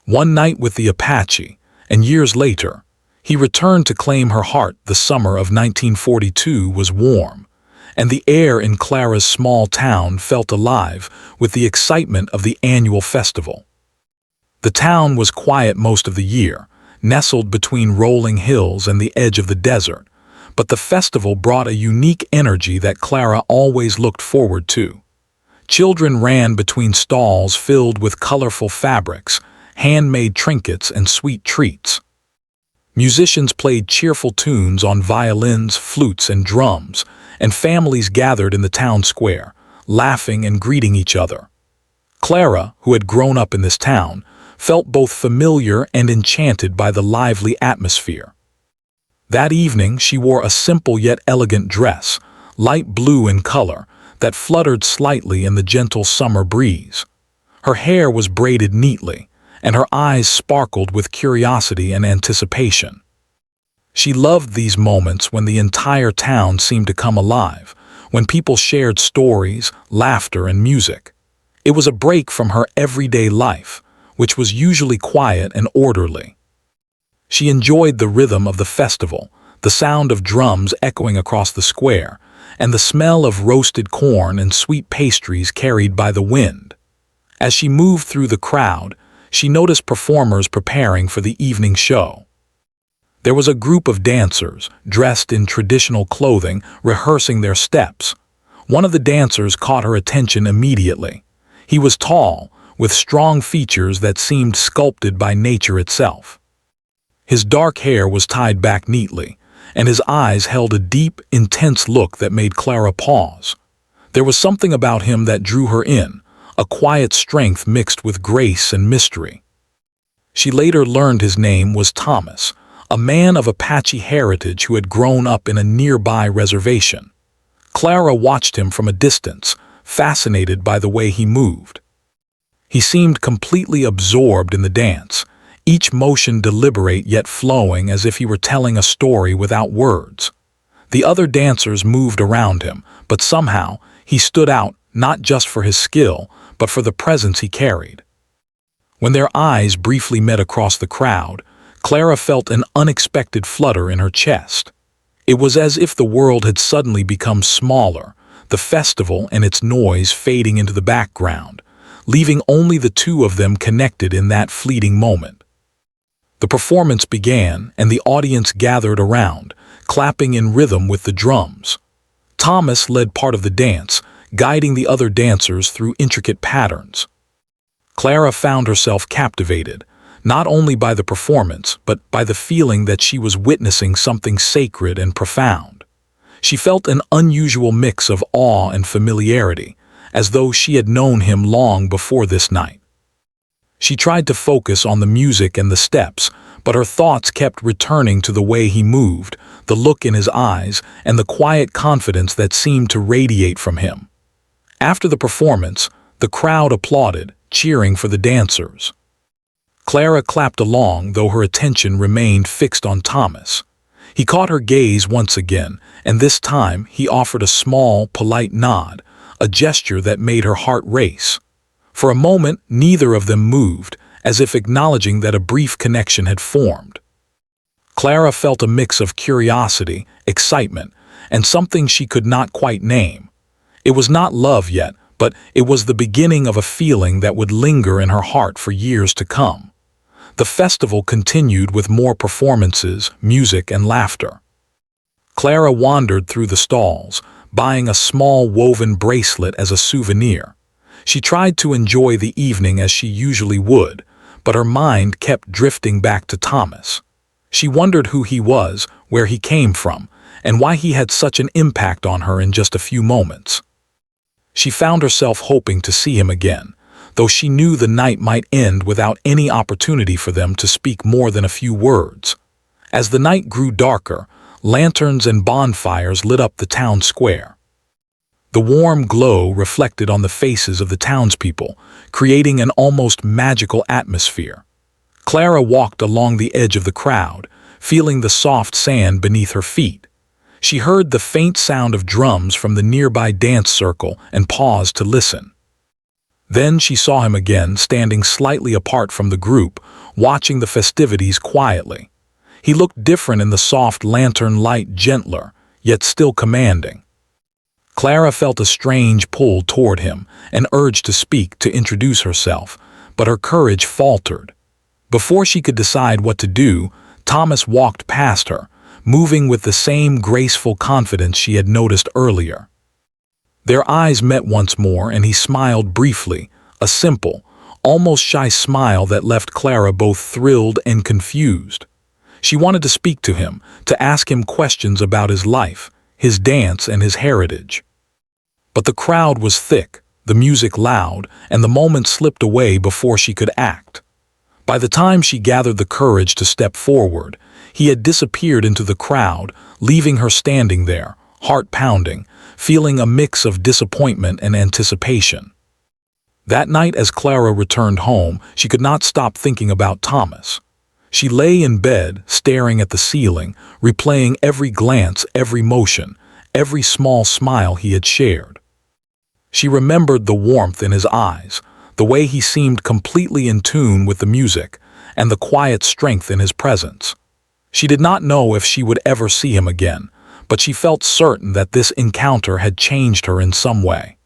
One night with the Apache, and years later, he returned to claim her heart. The summer of 1942 was warm, and the air in Clara's small town felt alive with the excitement of the annual festival. The town was quiet most of the year, nestled between rolling hills and the edge of the desert, but the festival brought a unique energy that Clara always looked forward to. Children ran between stalls filled with colorful fabrics, handmade trinkets, and sweet treats. Musicians played cheerful tunes on violins, flutes, and drums, and families gathered in the town square, laughing and greeting each other. Clara, who had grown up in this town, felt both familiar and enchanted by the lively atmosphere. That evening she wore a simple yet elegant dress, light blue in color, that fluttered slightly in the gentle summer breeze. Her hair was braided neatly, and her eyes sparkled with curiosity and anticipation. She loved these moments when the entire town seemed to come alive, when people shared stories, laughter, and music. It was a break from her everyday life, which was usually quiet and orderly. She enjoyed the rhythm of the festival, the sound of drums echoing across the square, and the smell of roasted corn and sweet pastries carried by the wind. As she moved through the crowd, she noticed performers preparing for the evening show. There was a group of dancers, dressed in traditional clothing, rehearsing their steps. One of the dancers caught her attention immediately. He was tall, with strong features that seemed sculpted by nature itself. His dark hair was tied back neatly, and his eyes held a deep, intense look that made Clara pause. There was something about him that drew her in, a quiet strength mixed with grace and mystery. She later learned his name was Thomas, a man of Apache heritage who had grown up in a nearby reservation. Clara watched him from a distance, fascinated by the way he moved. He seemed completely absorbed in the dance, each motion deliberate yet flowing as if he were telling a story without words. The other dancers moved around him, but somehow he stood out not just for his skill, but for the presence he carried. When their eyes briefly met across the crowd, Clara felt an unexpected flutter in her chest. It was as if the world had suddenly become smaller, the festival and its noise fading into the background, leaving only the two of them connected in that fleeting moment. The performance began, and the audience gathered around, clapping in rhythm with the drums. Thomas led part of the dance, guiding the other dancers through intricate patterns. Clara found herself captivated, not only by the performance, but by the feeling that she was witnessing something sacred and profound. She felt an unusual mix of awe and familiarity, as though she had known him long before this night. She tried to focus on the music and the steps, but her thoughts kept returning to the way he moved, the look in his eyes, and the quiet confidence that seemed to radiate from him. After the performance, the crowd applauded, cheering for the dancers. Clara clapped along, though her attention remained fixed on Thomas. He caught her gaze once again, and this time he offered a small, polite nod, a gesture that made her heart race. For a moment, neither of them moved, as if acknowledging that a brief connection had formed. Clara felt a mix of curiosity, excitement, and something she could not quite name. It was not love yet, but it was the beginning of a feeling that would linger in her heart for years to come. The festival continued with more performances, music, and laughter. Clara wandered through the stalls, buying a small woven bracelet as a souvenir. She tried to enjoy the evening as she usually would, but her mind kept drifting back to Thomas. She wondered who he was, where he came from, and why he had such an impact on her in just a few moments. She found herself hoping to see him again, though she knew the night might end without any opportunity for them to speak more than a few words. As the night grew darker, lanterns and bonfires lit up the town square. The warm glow reflected on the faces of the townspeople, creating an almost magical atmosphere. Clara walked along the edge of the crowd, feeling the soft sand beneath her feet. She heard the faint sound of drums from the nearby dance circle and paused to listen. Then she saw him again, standing slightly apart from the group, watching the festivities quietly. He looked different in the soft lantern light, gentler, yet still commanding. Clara felt a strange pull toward him, an urge to speak, to introduce herself, but her courage faltered. Before she could decide what to do, Thomas walked past her, moving with the same graceful confidence she had noticed earlier. Their eyes met once more, and he smiled briefly, a simple, almost shy smile that left Clara both thrilled and confused. She wanted to speak to him, to ask him questions about his life, his dance, and his heritage. But the crowd was thick, the music loud, and the moment slipped away before she could act. By the time she gathered the courage to step forward, he had disappeared into the crowd, leaving her standing there, heart pounding, feeling a mix of disappointment and anticipation. That night, as Clara returned home, she could not stop thinking about Thomas. She lay in bed, staring at the ceiling, replaying every glance, every motion, every small smile he had shared. She remembered the warmth in his eyes, the way he seemed completely in tune with the music, and the quiet strength in his presence. She did not know if she would ever see him again, but she felt certain that this encounter had changed her in some way.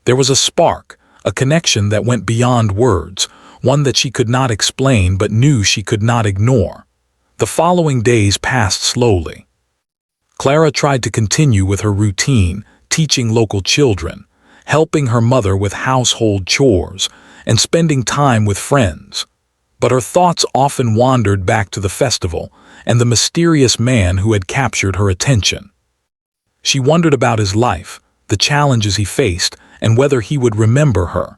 There was a spark, a connection that went beyond words, one that she could not explain but knew she could not ignore. The following days passed slowly. Clara tried to continue with her routine, teaching local children, helping her mother with household chores, and spending time with friends. But her thoughts often wandered back to the festival and the mysterious man who had captured her attention. She wondered about his life, the challenges he faced, and whether he would remember her.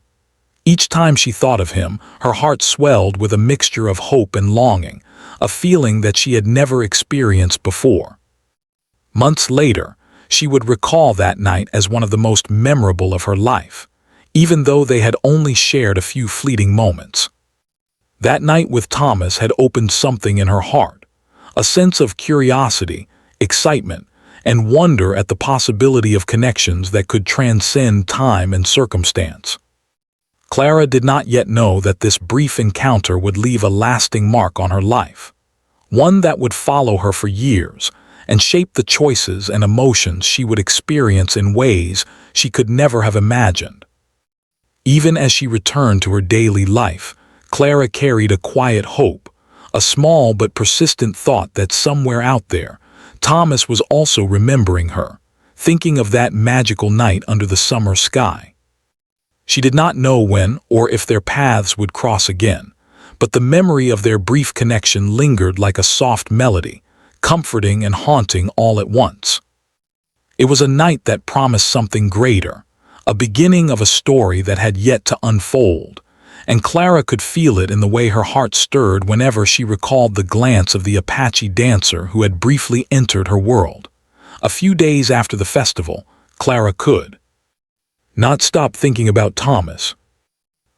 Each time she thought of him, her heart swelled with a mixture of hope and longing, a feeling that she had never experienced before. Months later, she would recall that night as one of the most memorable of her life, even though they had only shared a few fleeting moments. That night with Thomas had opened something in her heart, a sense of curiosity, excitement, and wonder at the possibility of connections that could transcend time and circumstance. Clara did not yet know that this brief encounter would leave a lasting mark on her life, one that would follow her for years and shape the choices and emotions she would experience in ways she could never have imagined. Even as she returned to her daily life, Clara carried a quiet hope, a small but persistent thought that somewhere out there, Thomas was also remembering her, thinking of that magical night under the summer sky. She did not know when or if their paths would cross again, but the memory of their brief connection lingered like a soft melody, comforting and haunting all at once. It was a night that promised something greater, a beginning of a story that had yet to unfold, and Clara could feel it in the way her heart stirred whenever she recalled the glance of the Apache dancer who had briefly entered her world. A few days after the festival, Clara could not stop thinking about Thomas.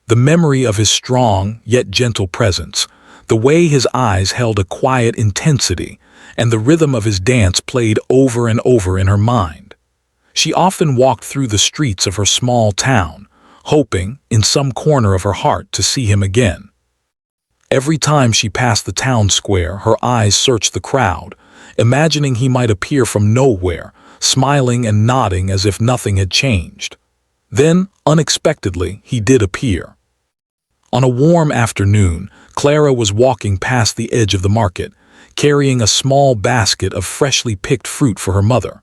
The memory of his strong yet gentle presence, the way his eyes held a quiet intensity, and the rhythm of his dance played over and over in her mind. She often walked through the streets of her small town, hoping, in some corner of her heart, to see him again. Every time she passed the town square, her eyes searched the crowd, imagining he might appear from nowhere, smiling and nodding as if nothing had changed. Then, unexpectedly, he did appear. On a warm afternoon, Clara was walking past the edge of the market, carrying a small basket of freshly picked fruit for her mother.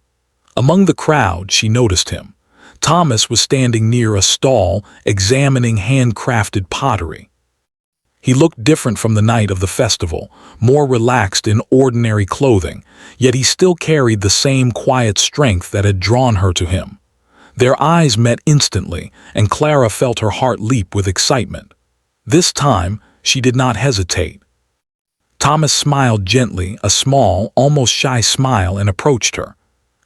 Among the crowd, she noticed him. Thomas was standing near a stall, examining handcrafted pottery. He looked different from the night of the festival, more relaxed in ordinary clothing, yet he still carried the same quiet strength that had drawn her to him. Their eyes met instantly, and Clara felt her heart leap with excitement. This time, she did not hesitate. Thomas smiled gently, a small, almost shy smile, and approached her.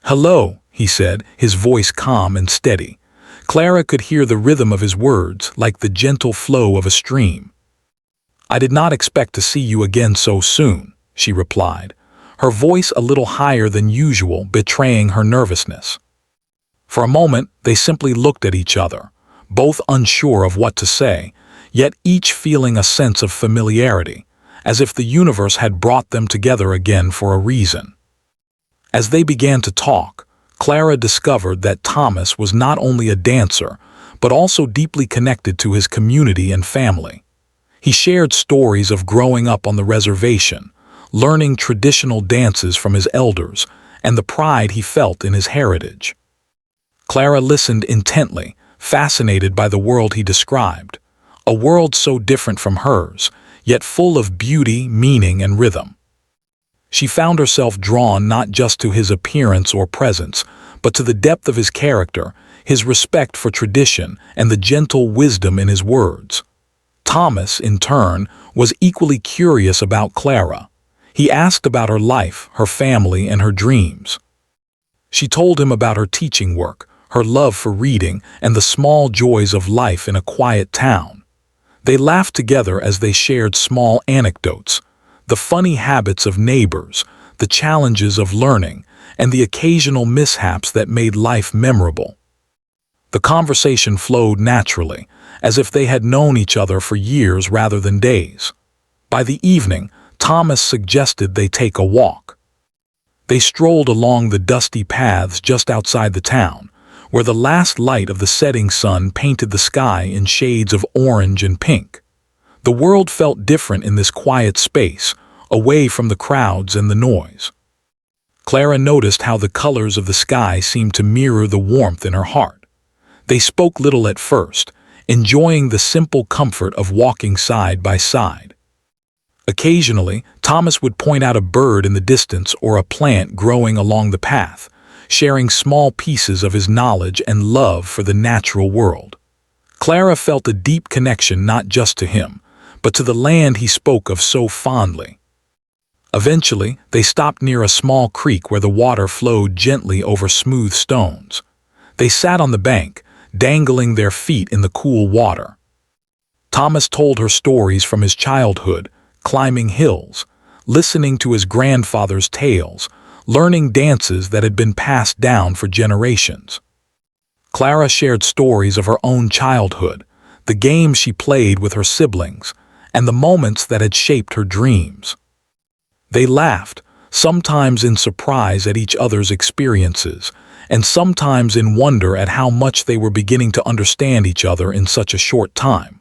"Hello," he said, his voice calm and steady. Clara could hear the rhythm of his words, like the gentle flow of a stream. "I did not expect to see you again so soon," she replied, her voice a little higher than usual, betraying her nervousness. For a moment, they simply looked at each other, both unsure of what to say, yet each feeling a sense of familiarity, as if the universe had brought them together again for a reason. As they began to talk, Clara discovered that Thomas was not only a dancer, but also deeply connected to his community and family. He shared stories of growing up on the reservation, learning traditional dances from his elders, and the pride he felt in his heritage. Clara listened intently, fascinated by the world he described, a world so different from hers, yet full of beauty, meaning, and rhythm. She found herself drawn not just to his appearance or presence, but to the depth of his character, his respect for tradition, and the gentle wisdom in his words. Thomas, in turn, was equally curious about Clara. He asked about her life, her family, and her dreams. She told him about her teaching work, her love for reading, and the small joys of life in a quiet town. They laughed together as they shared small anecdotes, the funny habits of neighbors, the challenges of learning, and the occasional mishaps that made life memorable. The conversation flowed naturally, as if they had known each other for years rather than days. By the evening, Thomas suggested they take a walk. They strolled along the dusty paths just outside the town, where the last light of the setting sun painted the sky in shades of orange and pink. The world felt different in this quiet space, away from the crowds and the noise. Clara noticed how the colors of the sky seemed to mirror the warmth in her heart. They spoke little at first, enjoying the simple comfort of walking side by side. Occasionally, Thomas would point out a bird in the distance or a plant growing along the path, sharing small pieces of his knowledge and love for the natural world. Clara felt a deep connection not just to him, but to the land he spoke of so fondly. Eventually, they stopped near a small creek where the water flowed gently over smooth stones. They sat on the bank, dangling their feet in the cool water. Thomas told her stories from his childhood, climbing hills, listening to his grandfather's tales, learning dances that had been passed down for generations. Clara shared stories of her own childhood, the games she played with her siblings, and the moments that had shaped her dreams. They laughed, sometimes in surprise at each other's experiences, and sometimes in wonder at how much they were beginning to understand each other in such a short time.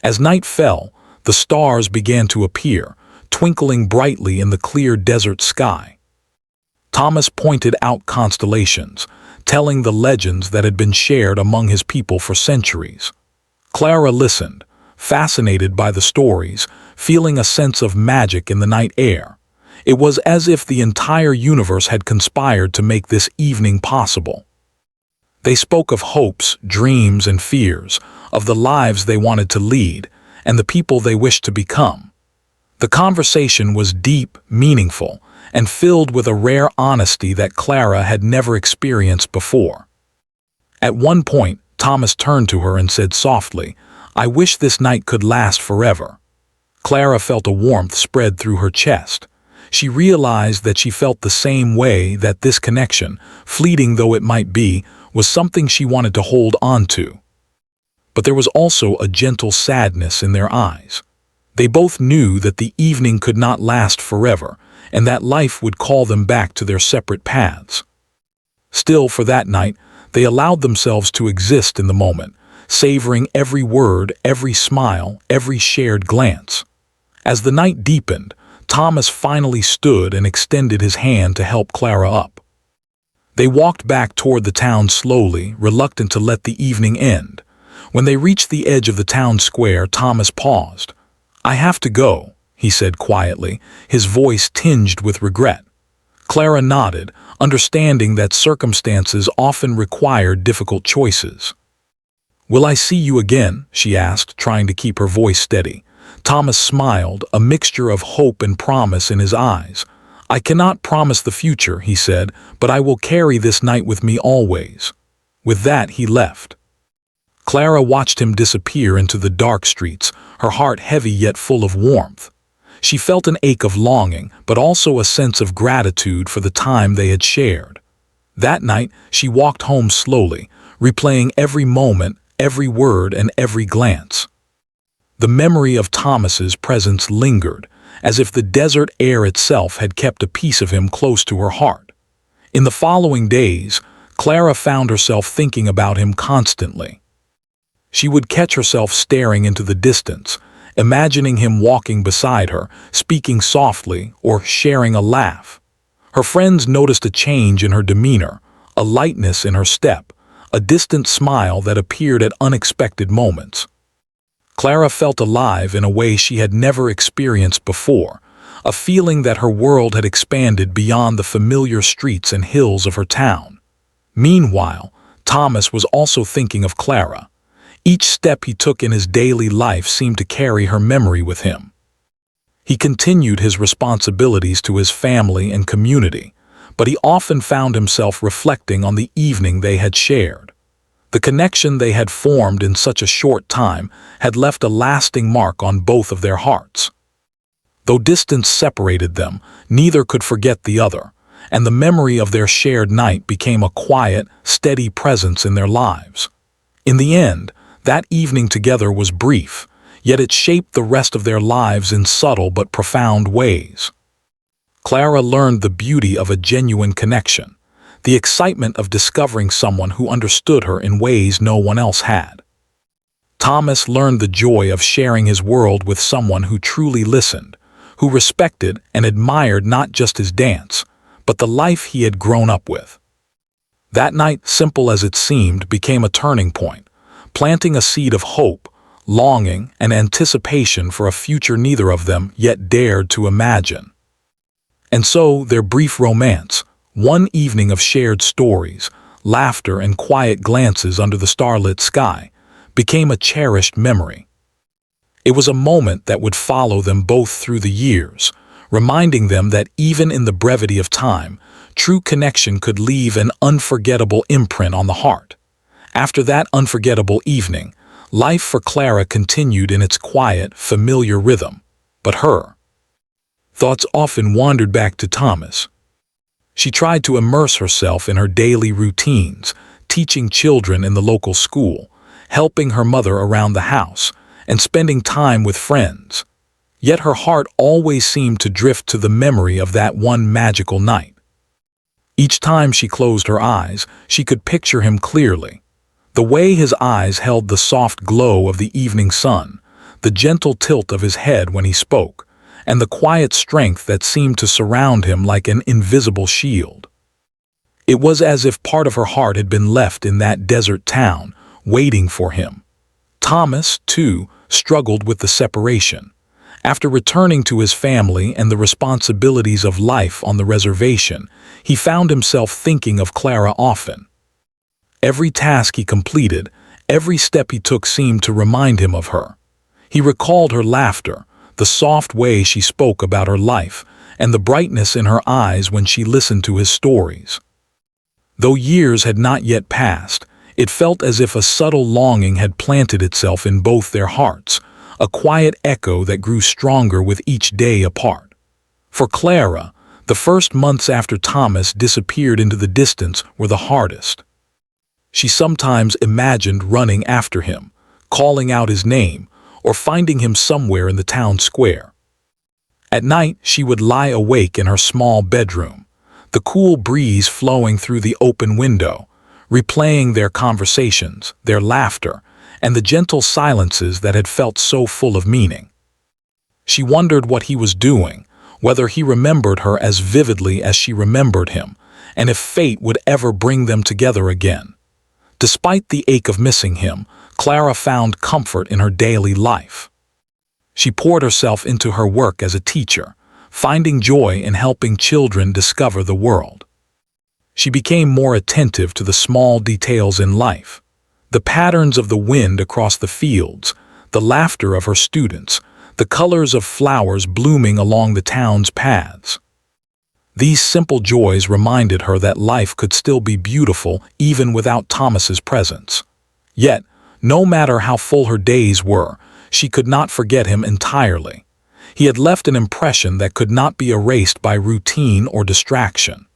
As night fell, the stars began to appear, twinkling brightly in the clear desert sky. Thomas pointed out constellations, telling the legends that had been shared among his people for centuries. Clara listened, fascinated by the stories, feeling a sense of magic in the night air. It was as if the entire universe had conspired to make this evening possible. They spoke of hopes, dreams, and fears, of the lives they wanted to lead, and the people they wished to become. The conversation was deep, meaningful, and filled with a rare honesty that Clara had never experienced before. At one point, Thomas turned to her and said softly, "I wish this night could last forever." Clara felt a warmth spread through her chest. She realized that she felt the same way, that this connection, fleeting though it might be, was something she wanted to hold on to. But there was also a gentle sadness in their eyes. They both knew that the evening could not last forever, and that life would call them back to their separate paths. Still, for that night, they allowed themselves to exist in the moment, savoring every word, every smile, every shared glance. As the night deepened, Thomas finally stood and extended his hand to help Clara up. They walked back toward the town slowly, reluctant to let the evening end. When they reached the edge of the town square, Thomas paused. "I have to go," he said quietly, his voice tinged with regret. Clara nodded, understanding that circumstances often required difficult choices. "Will I see you again?" she asked, trying to keep her voice steady. Thomas smiled, a mixture of hope and promise in his eyes. "I cannot promise the future," he said, "but I will carry this night with me always." With that, he left. Clara watched him disappear into the dark streets, her heart heavy yet full of warmth. She felt an ache of longing, but also a sense of gratitude for the time they had shared. That night, she walked home slowly, replaying every moment, every word and every glance. The memory of Thomas's presence lingered, as if the desert air itself had kept a piece of him close to her heart. In the following days, Clara found herself thinking about him constantly. She would catch herself staring into the distance, imagining him walking beside her, speaking softly, or sharing a laugh. Her friends noticed a change in her demeanor, a lightness in her step, a distant smile that appeared at unexpected moments. Clara felt alive in a way she had never experienced before, a feeling that her world had expanded beyond the familiar streets and hills of her town. Meanwhile, Thomas was also thinking of Clara. Each step he took in his daily life seemed to carry her memory with him. He continued his responsibilities to his family and community, but he often found himself reflecting on the evening they had shared. The connection they had formed in such a short time had left a lasting mark on both of their hearts. Though distance separated them, neither could forget the other, and the memory of their shared night became a quiet, steady presence in their lives. In the end, that evening together was brief, yet it shaped the rest of their lives in subtle but profound ways. Clara learned the beauty of a genuine connection, the excitement of discovering someone who understood her in ways no one else had. Thomas learned the joy of sharing his world with someone who truly listened, who respected and admired not just his dance, but the life he had grown up with. That night, simple as it seemed, became a turning point, planting a seed of hope, longing, and anticipation for a future neither of them yet dared to imagine. And so their brief romance, one evening of shared stories, laughter, and quiet glances under the starlit sky, became a cherished memory. It was a moment that would follow them both through the years, reminding them that even in the brevity of time, true connection could leave an unforgettable imprint on the heart. After that unforgettable evening, life for Clara continued in its quiet, familiar rhythm, but her thoughts often wandered back to Thomas. She tried to immerse herself in her daily routines, teaching children in the local school, helping her mother around the house, and spending time with friends. Yet her heart always seemed to drift to the memory of that one magical night. Each time she closed her eyes, she could picture him clearly. The way his eyes held the soft glow of the evening sun, the gentle tilt of his head when he spoke, and the quiet strength that seemed to surround him like an invisible shield. It was as if part of her heart had been left in that desert town, waiting for him. Thomas, too, struggled with the separation. After returning to his family and the responsibilities of life on the reservation, he found himself thinking of Clara often. Every task he completed, every step he took seemed to remind him of her. He recalled her laughter, the soft way she spoke about her life, and the brightness in her eyes when she listened to his stories. Though years had not yet passed, it felt as if a subtle longing had planted itself in both their hearts, a quiet echo that grew stronger with each day apart. For Clara, the first months after Thomas disappeared into the distance were the hardest. She sometimes imagined running after him, calling out his name, or finding him somewhere in the town square. At night, she would lie awake in her small bedroom, the cool breeze flowing through the open window, replaying their conversations, their laughter, and the gentle silences that had felt so full of meaning. She wondered what he was doing, whether he remembered her as vividly as she remembered him, and if fate would ever bring them together again. Despite the ache of missing him, Clara found comfort in her daily life. She poured herself into her work as a teacher, finding joy in helping children discover the world. She became more attentive to the small details in life, the patterns of the wind across the fields, the laughter of her students, the colors of flowers blooming along the town's paths. These simple joys reminded her that life could still be beautiful even without Thomas's presence. Yet, no matter how full her days were, she could not forget him entirely. He had left an impression that could not be erased by routine or distraction.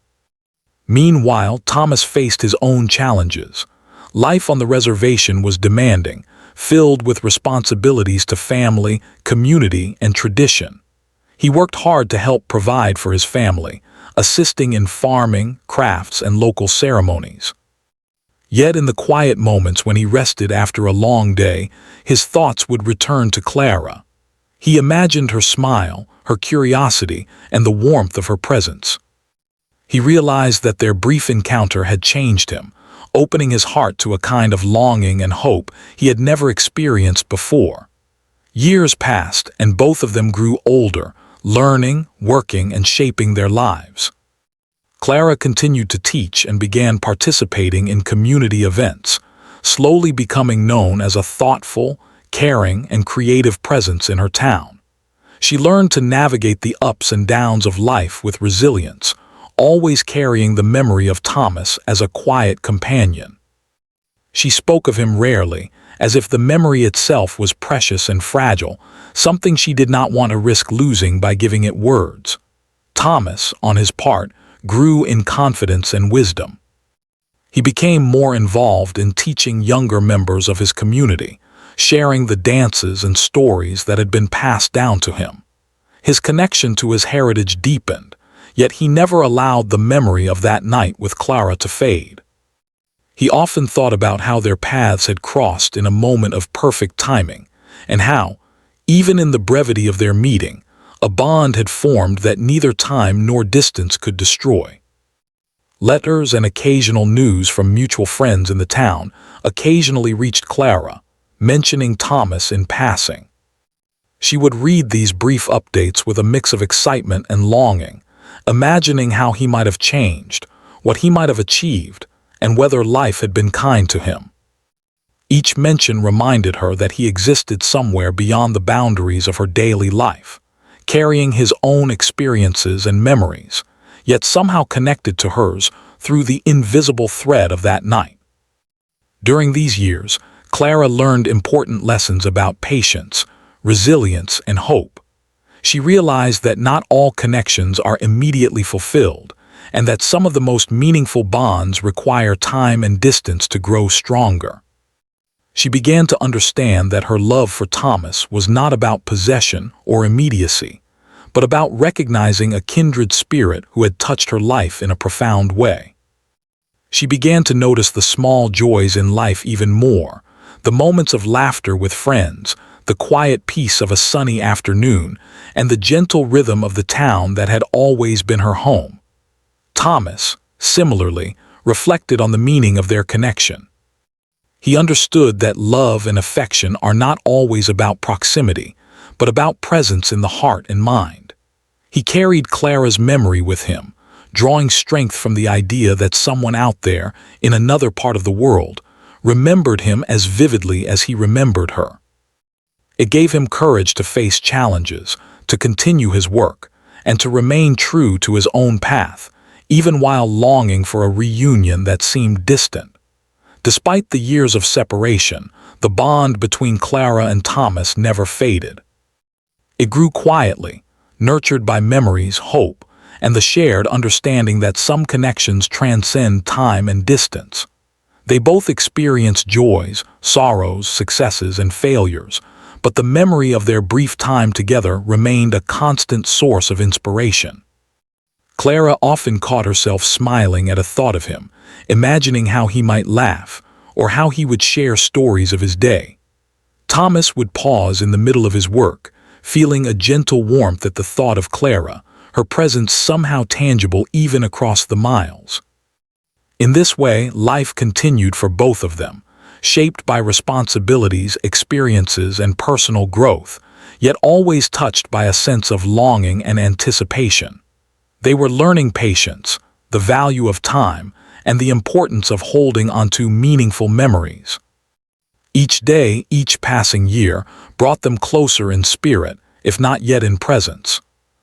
Meanwhile, Thomas faced his own challenges. Life on the reservation was demanding, filled with responsibilities to family, community, and tradition. He worked hard to help provide for his family, assisting in farming, crafts, and local ceremonies. Yet in the quiet moments when he rested after a long day, his thoughts would return to Clara. He imagined her smile, her curiosity, and the warmth of her presence. He realized that their brief encounter had changed him, opening his heart to a kind of longing and hope he had never experienced before. Years passed, and both of them grew older, learning, working, and shaping their lives. Clara continued to teach and began participating in community events, slowly becoming known as a thoughtful, caring, and creative presence in her town. She learned to navigate the ups and downs of life with resilience, always carrying the memory of Thomas as a quiet companion. She spoke of him rarely, as if the memory itself was precious and fragile, something she did not want to risk losing by giving it words. Thomas, on his part, grew in confidence and wisdom. He became more involved in teaching younger members of his community, sharing the dances and stories that had been passed down to him. His connection to his heritage deepened, yet he never allowed the memory of that night with Clara to fade. He often thought about how their paths had crossed in a moment of perfect timing, and how, even in the brevity of their meeting, a bond had formed that neither time nor distance could destroy. Letters and occasional news from mutual friends in the town occasionally reached Clara, mentioning Thomas in passing. She would read these brief updates with a mix of excitement and longing, imagining how he might have changed, what he might have achieved, and whether life had been kind to him. Each mention reminded her that he existed somewhere beyond the boundaries of her daily life, carrying his own experiences and memories, yet somehow connected to hers through the invisible thread of that night. During these years, Clara learned important lessons about patience, resilience, and hope. She realized that not all connections are immediately fulfilled, and that some of the most meaningful bonds require time and distance to grow stronger. She began to understand that her love for Thomas was not about possession or immediacy, but about recognizing a kindred spirit who had touched her life in a profound way. She began to notice the small joys in life even more, the moments of laughter with friends, the quiet peace of a sunny afternoon, and the gentle rhythm of the town that had always been her home. Thomas, similarly, reflected on the meaning of their connection. He understood that love and affection are not always about proximity, but about presence in the heart and mind. He carried Clara's memory with him, drawing strength from the idea that someone out there, in another part of the world, remembered him as vividly as he remembered her. It gave him courage to face challenges, to continue his work, and to remain true to his own path, even while longing for a reunion that seemed distant. Despite the years of separation, the bond between Clara and Thomas never faded. It grew quietly, nurtured by memories, hope, and the shared understanding that some connections transcend time and distance. They both experienced joys, sorrows, successes, and failures, but the memory of their brief time together remained a constant source of inspiration. Clara often caught herself smiling at a thought of him, imagining how he might laugh, or how he would share stories of his day. Thomas would pause in the middle of his work, feeling a gentle warmth at the thought of Clara, her presence somehow tangible even across the miles. In this way, life continued for both of them, shaped by responsibilities, experiences, and personal growth, yet always touched by a sense of longing and anticipation. They were learning patience, the value of time, and the importance of holding onto meaningful memories. Each day, each passing year, brought them closer in spirit, if not yet in presence.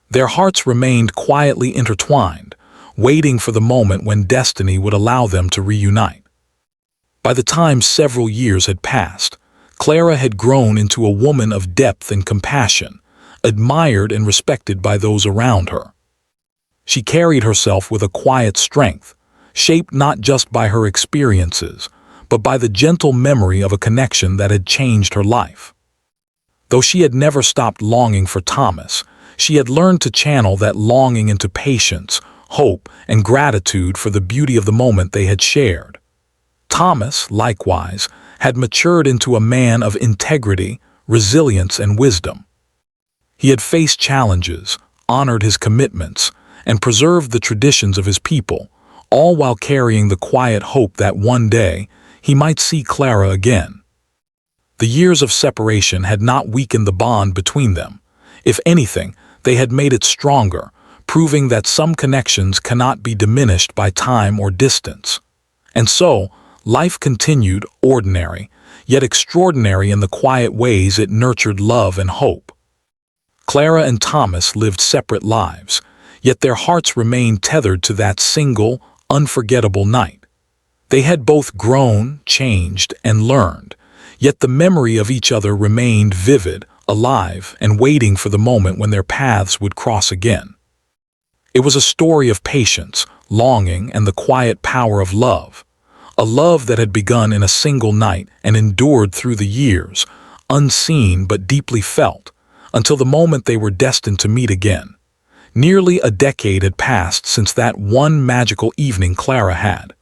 Their hearts remained quietly intertwined, waiting for the moment when destiny would allow them to reunite. By the time several years had passed, Clara had grown into a woman of depth and compassion, admired and respected by those around her. She carried herself with a quiet strength, shaped not just by her experiences, but by the gentle memory of a connection that had changed her life. Though she had never stopped longing for Thomas, she had learned to channel that longing into patience, hope, and gratitude for the beauty of the moment they had shared. Thomas, likewise, had matured into a man of integrity, resilience, and wisdom. He had faced challenges, honored his commitments, and preserved the traditions of his people, all while carrying the quiet hope that one day he might see Clara again. The years of separation had not weakened the bond between them. If anything, they had made it stronger, proving that some connections cannot be diminished by time or distance. And so, life continued ordinary, yet extraordinary in the quiet ways it nurtured love and hope. Clara and Thomas lived separate lives, yet their hearts remained tethered to that single, unforgettable night. They had both grown, changed, and learned, yet the memory of each other remained vivid, alive, and waiting for the moment when their paths would cross again. It was a story of patience, longing, and the quiet power of love. A love that had begun in a single night and endured through the years, unseen but deeply felt, until the moment they were destined to meet again. Nearly a decade had passed since that one magical evening Clara had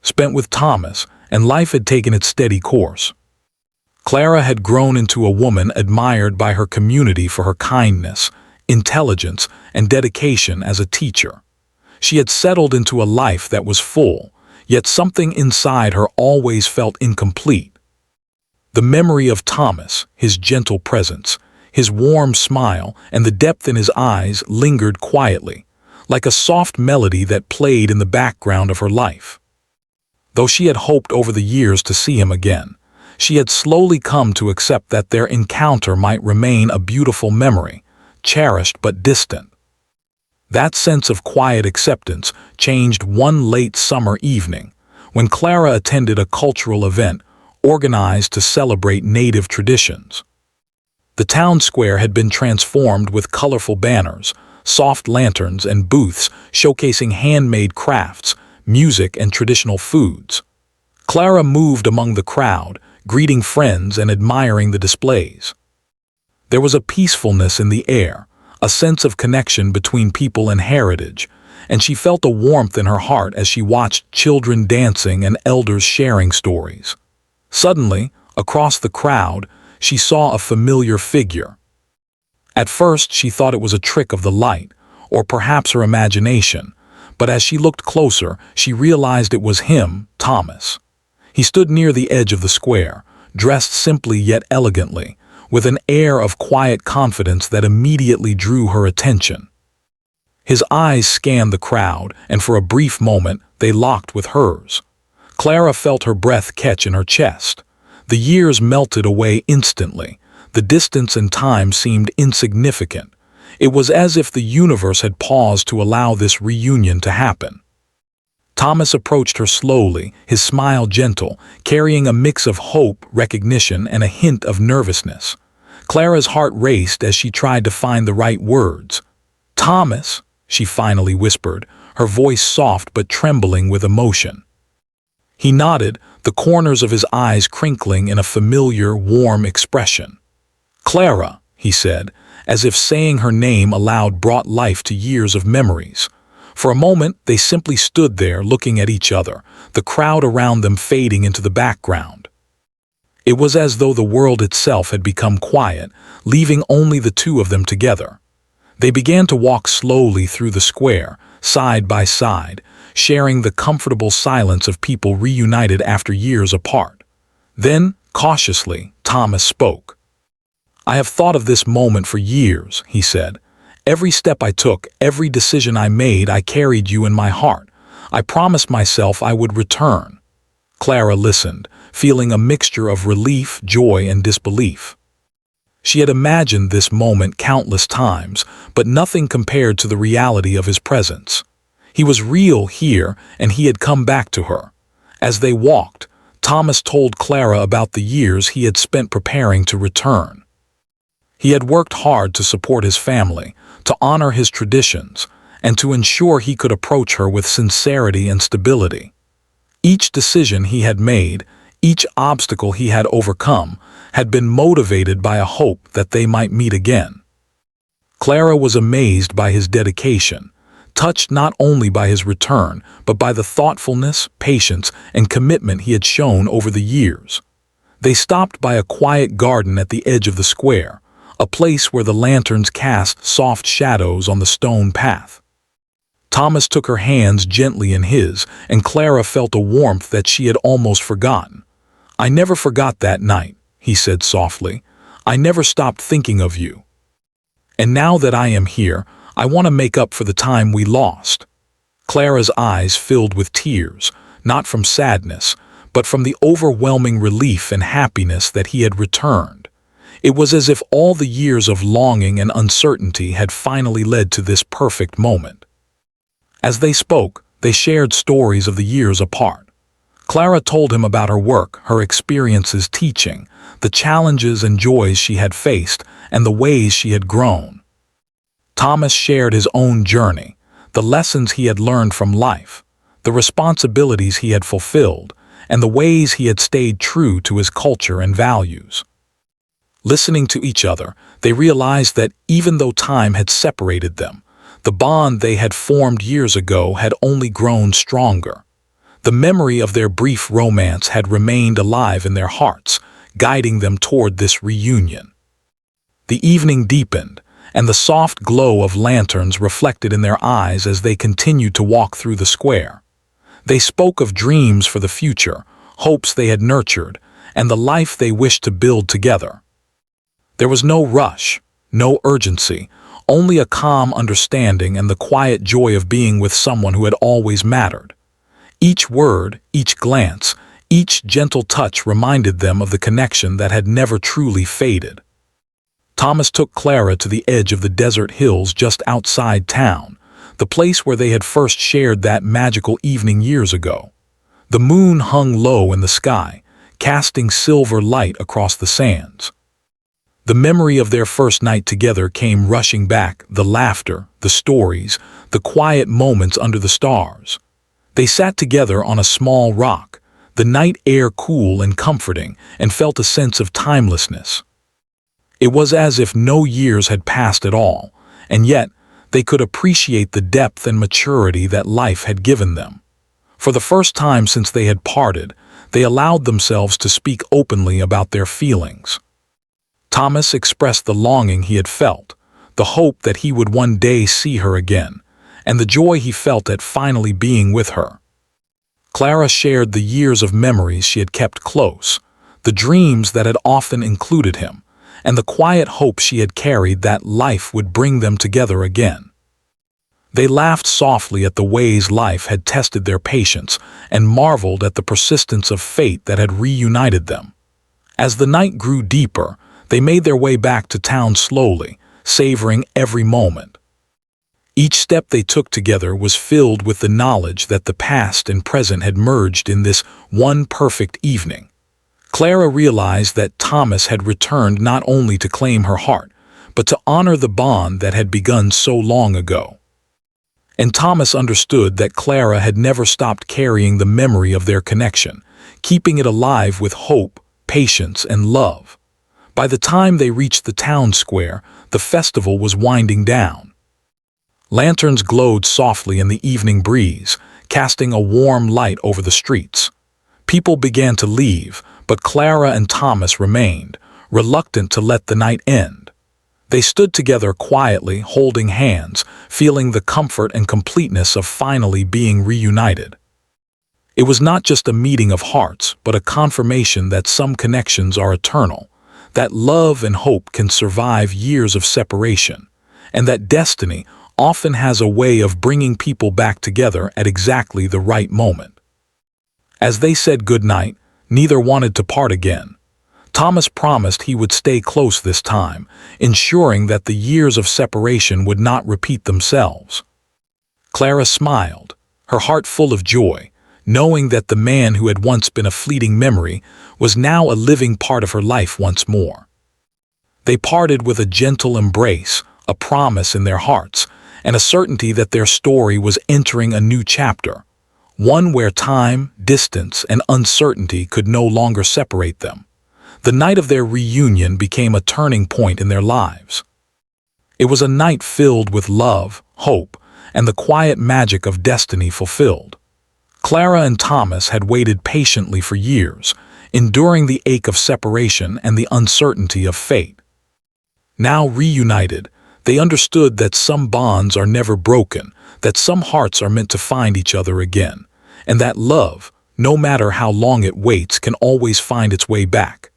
spent with Thomas, and life had taken its steady course. Clara had grown into a woman admired by her community for her kindness, intelligence, and dedication as a teacher. She had settled into a life that was full, yet something inside her always felt incomplete. The memory of Thomas, his gentle presence, his warm smile, and the depth in his eyes lingered quietly, like a soft melody that played in the background of her life. Though she had hoped over the years to see him again, she had slowly come to accept that their encounter might remain a beautiful memory, cherished but distant. That sense of quiet acceptance changed one late summer evening, when Clara attended a cultural event organized to celebrate native traditions. The town square had been transformed with colorful banners, soft lanterns, and booths showcasing handmade crafts, music, and traditional foods. Clara moved among the crowd, greeting friends and admiring the displays. There was a peacefulness in the air, a sense of connection between people and heritage, and she felt a warmth in her heart as she watched children dancing and elders sharing stories. Suddenly, across the crowd, she saw a familiar figure. At first, she thought it was a trick of the light, or perhaps her imagination, but as she looked closer, she realized it was him, Thomas. He stood near the edge of the square, dressed simply yet elegantly, with an air of quiet confidence that immediately drew her attention. His eyes scanned the crowd, and for a brief moment, they locked with hers. Clara felt her breath catch in her chest. The years melted away instantly. The distance and time seemed insignificant. It was as if the universe had paused to allow this reunion to happen. Thomas approached her slowly, his smile gentle, carrying a mix of hope, recognition, and a hint of nervousness. Clara's heart raced as she tried to find the right words. "Thomas," she finally whispered, her voice soft but trembling with emotion. He nodded, the corners of his eyes crinkling in a familiar, warm expression. "Clara," he said, as if saying her name aloud brought life to years of memories. For a moment, they simply stood there looking at each other, the crowd around them fading into the background. It was as though the world itself had become quiet, leaving only the two of them together. They began to walk slowly through the square, side by side, sharing the comfortable silence of people reunited after years apart. Then, cautiously, Thomas spoke. "I have thought of this moment for years," he said. "Every step I took, every decision I made, I carried you in my heart. I promised myself I would return." Clara listened, feeling a mixture of relief, joy, and disbelief. She had imagined this moment countless times, but nothing compared to the reality of his presence. He was real here, and he had come back to her. As they walked, Thomas told Clara about the years he had spent preparing to return. He had worked hard to support his family, to honor his traditions, and to ensure he could approach her with sincerity and stability. Each decision he had made, each obstacle he had overcome, had been motivated by a hope that they might meet again. Clara was amazed by his dedication, touched not only by his return, but by the thoughtfulness, patience, and commitment he had shown over the years. They stopped by a quiet garden at the edge of the square, a place where the lanterns cast soft shadows on the stone path. Thomas took her hands gently in his, and Clara felt a warmth that she had almost forgotten. "I never forgot that night," he said softly. "I never stopped thinking of you. And now that I am here, I want to make up for the time we lost." Clara's eyes filled with tears, not from sadness, but from the overwhelming relief and happiness that he had returned. It was as if all the years of longing and uncertainty had finally led to this perfect moment. As they spoke, they shared stories of the years apart. Clara told him about her work, her experiences teaching, the challenges and joys she had faced, and the ways she had grown. Thomas shared his own journey, the lessons he had learned from life, the responsibilities he had fulfilled, and the ways he had stayed true to his culture and values. Listening to each other, they realized that even though time had separated them, the bond they had formed years ago had only grown stronger. The memory of their brief romance had remained alive in their hearts, guiding them toward this reunion. The evening deepened, and the soft glow of lanterns reflected in their eyes as they continued to walk through the square. They spoke of dreams for the future, hopes they had nurtured, and the life they wished to build together. There was no rush, no urgency, only a calm understanding and the quiet joy of being with someone who had always mattered. Each word, each glance, each gentle touch reminded them of the connection that had never truly faded. Thomas took Clara to the edge of the desert hills just outside town, the place where they had first shared that magical evening years ago. The moon hung low in the sky, casting silver light across the sands. The memory of their first night together came rushing back, the laughter, the stories, the quiet moments under the stars. They sat together on a small rock, the night air cool and comforting, and felt a sense of timelessness. It was as if no years had passed at all, and yet they could appreciate the depth and maturity that life had given them. For the first time since they had parted, they allowed themselves to speak openly about their feelings. Thomas expressed the longing he had felt, the hope that he would one day see her again, and the joy he felt at finally being with her. Clara shared the years of memories she had kept close, the dreams that had often included him, and the quiet hope she had carried that life would bring them together again. They laughed softly at the ways life had tested their patience and marveled at the persistence of fate that had reunited them. As the night grew deeper, they made their way back to town slowly, savoring every moment. Each step they took together was filled with the knowledge that the past and present had merged in this one perfect evening. Clara realized that Thomas had returned not only to claim her heart, but to honor the bond that had begun so long ago. And Thomas understood that Clara had never stopped carrying the memory of their connection, keeping it alive with hope, patience, and love. By the time they reached the town square, the festival was winding down. Lanterns glowed softly in the evening breeze, casting a warm light over the streets. People began to leave, but Clara and Thomas remained, reluctant to let the night end. They stood together quietly, holding hands, feeling the comfort and completeness of finally being reunited. It was not just a meeting of hearts, but a confirmation that some connections are eternal, that love and hope can survive years of separation, and that destiny often has a way of bringing people back together at exactly the right moment. As they said goodnight, neither wanted to part again. Thomas promised he would stay close this time, ensuring that the years of separation would not repeat themselves. Clara smiled, her heart full of joy, knowing that the man who had once been a fleeting memory was now a living part of her life once more. They parted with a gentle embrace, a promise in their hearts, and a certainty that their story was entering a new chapter, one where time, distance, and uncertainty could no longer separate them. The night of their reunion became a turning point in their lives. It was a night filled with love, hope, and the quiet magic of destiny fulfilled. Clara and Thomas had waited patiently for years, enduring the ache of separation and the uncertainty of fate. Now reunited, they understood that some bonds are never broken, that some hearts are meant to find each other again, and that love, no matter how long it waits, can always find its way back.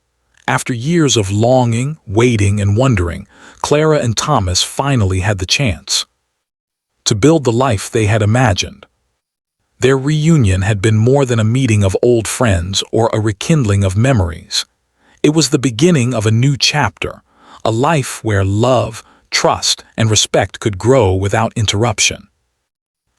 After years of longing, waiting, and wondering, Clara and Thomas finally had the chance to build the life they had imagined. Their reunion had been more than a meeting of old friends or a rekindling of memories. It was the beginning of a new chapter, a life where love, trust, and respect could grow without interruption.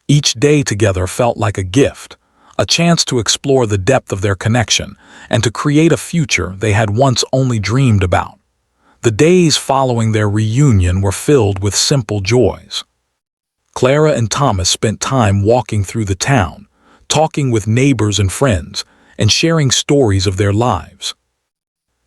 Each day together felt like a gift, a chance to explore the depth of their connection and to create a future they had once only dreamed about. The days following their reunion were filled with simple joys. Clara and Thomas spent time walking through the town, talking with neighbors and friends, and sharing stories of their lives.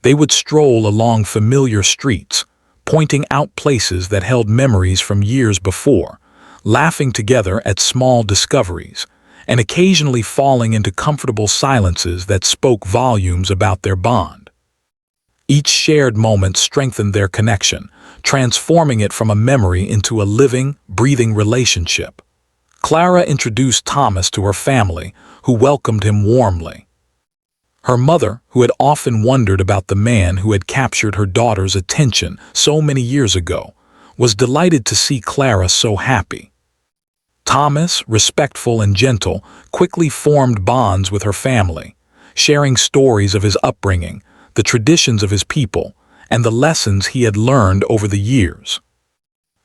They would stroll along familiar streets, pointing out places that held memories from years before, laughing together at small discoveries, and occasionally falling into comfortable silences that spoke volumes about their bond. Each shared moment strengthened their connection, transforming it from a memory into a living, breathing relationship. Clara introduced Thomas to her family, who welcomed him warmly. Her mother, who had often wondered about the man who had captured her daughter's attention so many years ago, was delighted to see Clara so happy. Thomas, respectful and gentle, quickly formed bonds with her family, sharing stories of his upbringing, the traditions of his people, and the lessons he had learned over the years.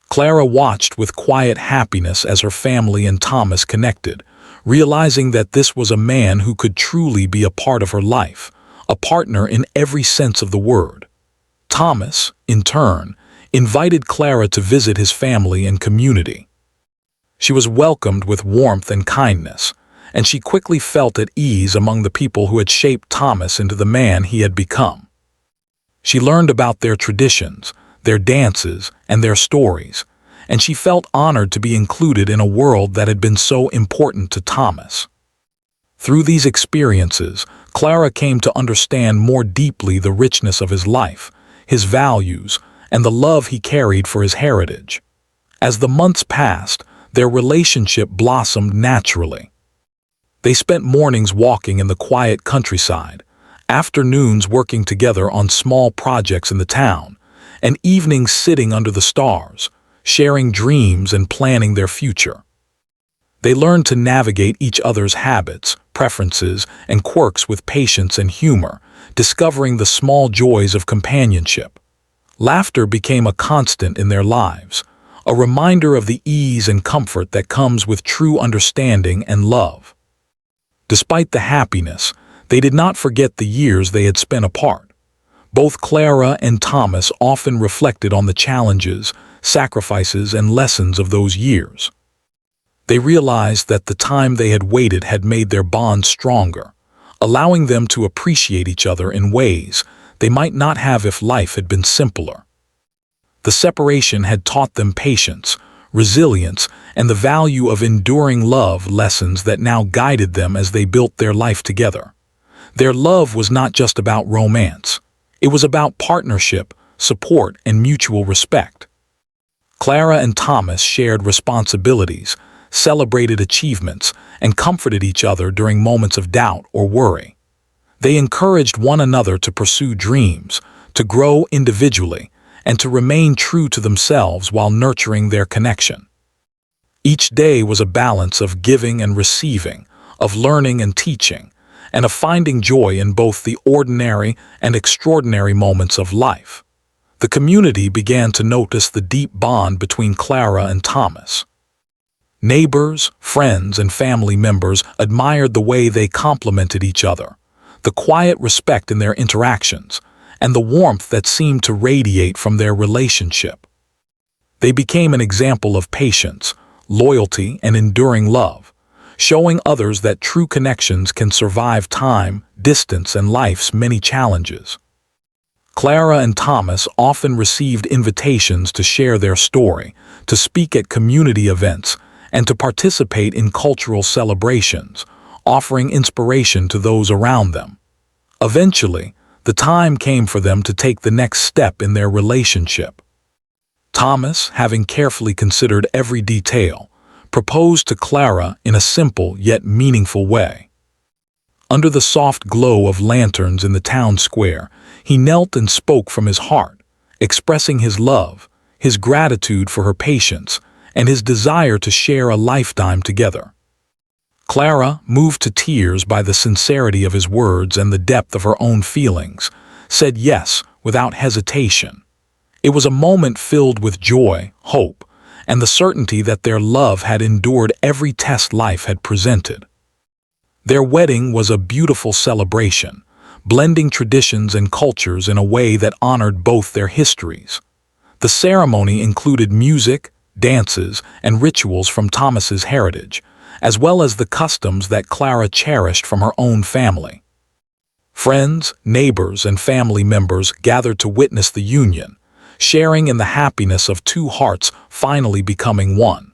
Clara watched with quiet happiness as her family and Thomas connected, realizing that this was a man who could truly be a part of her life, a partner in every sense of the word. Thomas, in turn, invited Clara to visit his family and community. She was welcomed with warmth and kindness, and she quickly felt at ease among the people who had shaped Thomas into the man he had become. She learned about their traditions, their dances, and their stories, and she felt honored to be included in a world that had been so important to Thomas. Through these experiences, Clara came to understand more deeply the richness of his life, his values, and the love he carried for his heritage. As the months passed, their relationship blossomed naturally. They spent mornings walking in the quiet countryside, afternoons working together on small projects in the town, and evenings sitting under the stars, sharing dreams and planning their future. They learned to navigate each other's habits, preferences, and quirks with patience and humor, discovering the small joys of companionship. Laughter became a constant in their lives, a reminder of the ease and comfort that comes with true understanding and love. Despite the happiness, they did not forget the years they had spent apart. Both Clara and Thomas often reflected on the challenges, sacrifices, and lessons of those years. They realized that the time they had waited had made their bond stronger, allowing them to appreciate each other in ways they might not have if life had been simpler. The separation had taught them patience, resilience, and the value of enduring love, lessons that now guided them as they built their life together. Their love was not just about romance. It was about partnership, support, and mutual respect. Clara and Thomas shared responsibilities, celebrated achievements, and comforted each other during moments of doubt or worry. They encouraged one another to pursue dreams, to grow individually, and to remain true to themselves while nurturing their connection. Each day was a balance of giving and receiving, of learning and teaching, and of finding joy in both the ordinary and extraordinary moments of life. The community began to notice the deep bond between Clara and Thomas. Neighbors, friends, and family members admired the way they complemented each other, the quiet respect in their interactions, and the warmth that seemed to radiate from their relationship. They became an example of patience, loyalty, and enduring love, showing others that true connections can survive time, distance, and life's many challenges. Clara and Thomas often received invitations to share their story, to speak at community events, and to participate in cultural celebrations, offering inspiration to those around them. Eventually, the time came for them to take the next step in their relationship. Thomas, having carefully considered every detail, proposed to Clara in a simple yet meaningful way. Under the soft glow of lanterns in the town square, he knelt and spoke from his heart, expressing his love, his gratitude for her patience, and his desire to share a lifetime together. Clara, moved to tears by the sincerity of his words and the depth of her own feelings, said yes without hesitation. It was a moment filled with joy, hope, and the certainty that their love had endured every test life had presented. Their wedding was a beautiful celebration, blending traditions and cultures in a way that honored both their histories. The ceremony included music, dances, and rituals from Thomas's heritage, as well as the customs that Clara cherished from her own family. Friends, neighbors, and family members gathered to witness the union, sharing in the happiness of two hearts finally becoming one.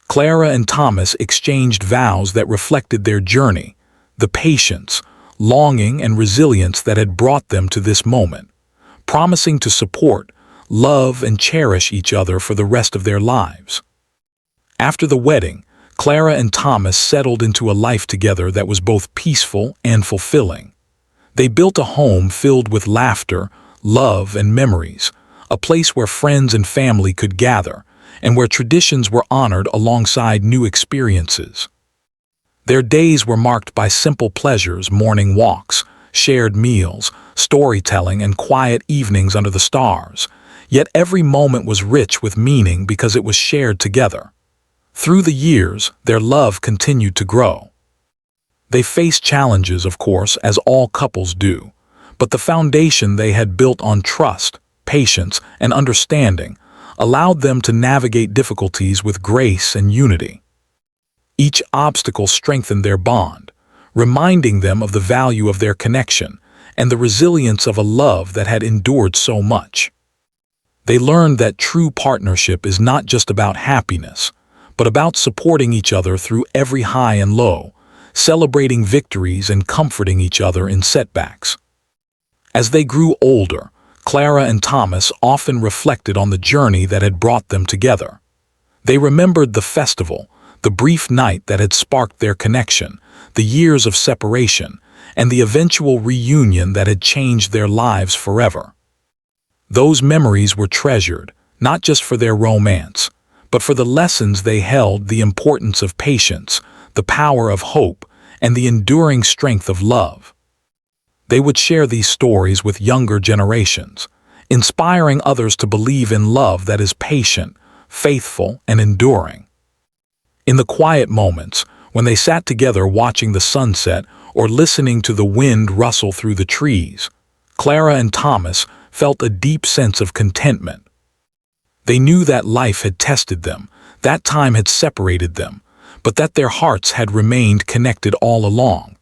Clara and Thomas exchanged vows that reflected their journey, the patience, longing, and resilience that had brought them to this moment, promising to support, love, and cherish each other for the rest of their lives. After the wedding, Clara and Thomas settled into a life together that was both peaceful and fulfilling. They built a home filled with laughter, love, and memories, a place where friends and family could gather, and where traditions were honored alongside new experiences. Their days were marked by simple pleasures, morning walks, shared meals, storytelling, and quiet evenings under the stars, yet every moment was rich with meaning because it was shared together. Through the years, their love continued to grow. They faced challenges, of course, as all couples do, but the foundation they had built on trust, patience, and understanding allowed them to navigate difficulties with grace and unity. Each obstacle strengthened their bond, reminding them of the value of their connection and the resilience of a love that had endured so much. They learned that true partnership is not just about happiness, but about supporting each other through every high and low, celebrating victories and comforting each other in setbacks. As they grew older, Clara and Thomas often reflected on the journey that had brought them together. They remembered the festival, the brief night that had sparked their connection, the years of separation, and the eventual reunion that had changed their lives forever. Those memories were treasured, not just for their romance, but for the lessons they held: the importance of patience, the power of hope, and the enduring strength of love. They would share these stories with younger generations, inspiring others to believe in love that is patient, faithful, and enduring. In the quiet moments, when they sat together watching the sunset or listening to the wind rustle through the trees, Clara and Thomas felt a deep sense of contentment. They knew that life had tested them, that time had separated them, but that their hearts had remained connected all along.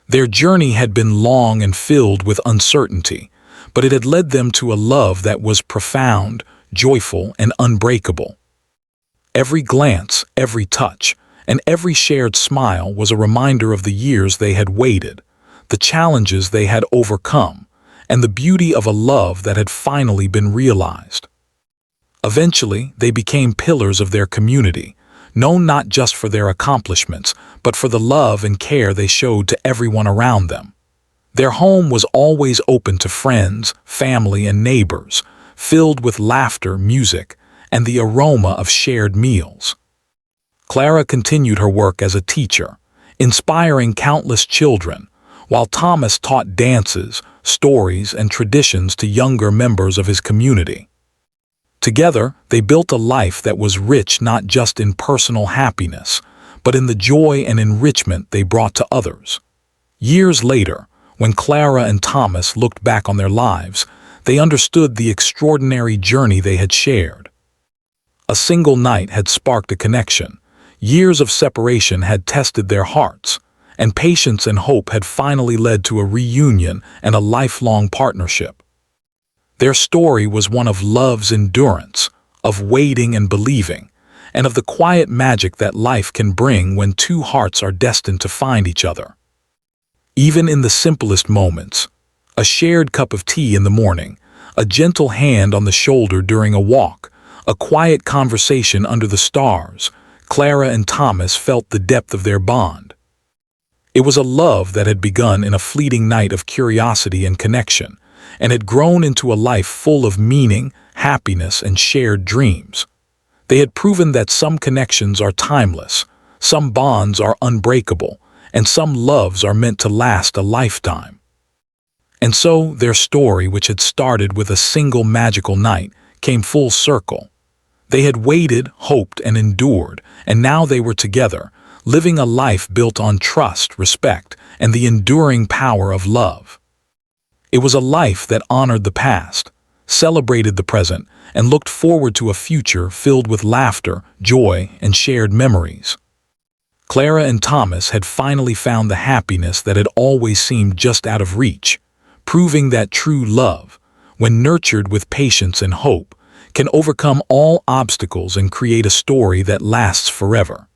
Their journey had been long and filled with uncertainty, but it had led them to a love that was profound, joyful, and unbreakable. Every glance, every touch, and every shared smile was a reminder of the years they had waited, the challenges they had overcome, and the beauty of a love that had finally been realized. Eventually, they became pillars of their community, known not just for their accomplishments, but for the love and care they showed to everyone around them. Their home was always open to friends, family, and neighbors, filled with laughter, music, and the aroma of shared meals. Clara continued her work as a teacher, inspiring countless children, while Thomas taught dances, stories, and traditions to younger members of his community. Together, they built a life that was rich not just in personal happiness, but in the joy and enrichment they brought to others. Years later, when Clara and Thomas looked back on their lives, they understood the extraordinary journey they had shared. A single night had sparked a connection, Years of separation had tested their hearts, and patience and hope had finally led to a reunion and a lifelong partnership. Their story was one of love's endurance, of waiting and believing, and of the quiet magic that life can bring when two hearts are destined to find each other. Even in the simplest moments, a shared cup of tea in the morning, a gentle hand on the shoulder during a walk, a quiet conversation under the stars, Clara and Thomas felt the depth of their bond. It was a love that had begun in a fleeting night of curiosity and connection, and had grown into a life full of meaning, happiness, and shared dreams. They had proven that some connections are timeless, some bonds are unbreakable, and some loves are meant to last a lifetime. And so their story, which had started with a single magical night, came full circle. They had waited, hoped, and endured, and now they were together, living a life built on trust, respect, and the enduring power of love. It was a life that honored the past, celebrated the present, and looked forward to a future filled with laughter, joy, and shared memories. Clara and Thomas had finally found the happiness that had always seemed just out of reach, proving that true love, when nurtured with patience and hope, can overcome all obstacles and create a story that lasts forever.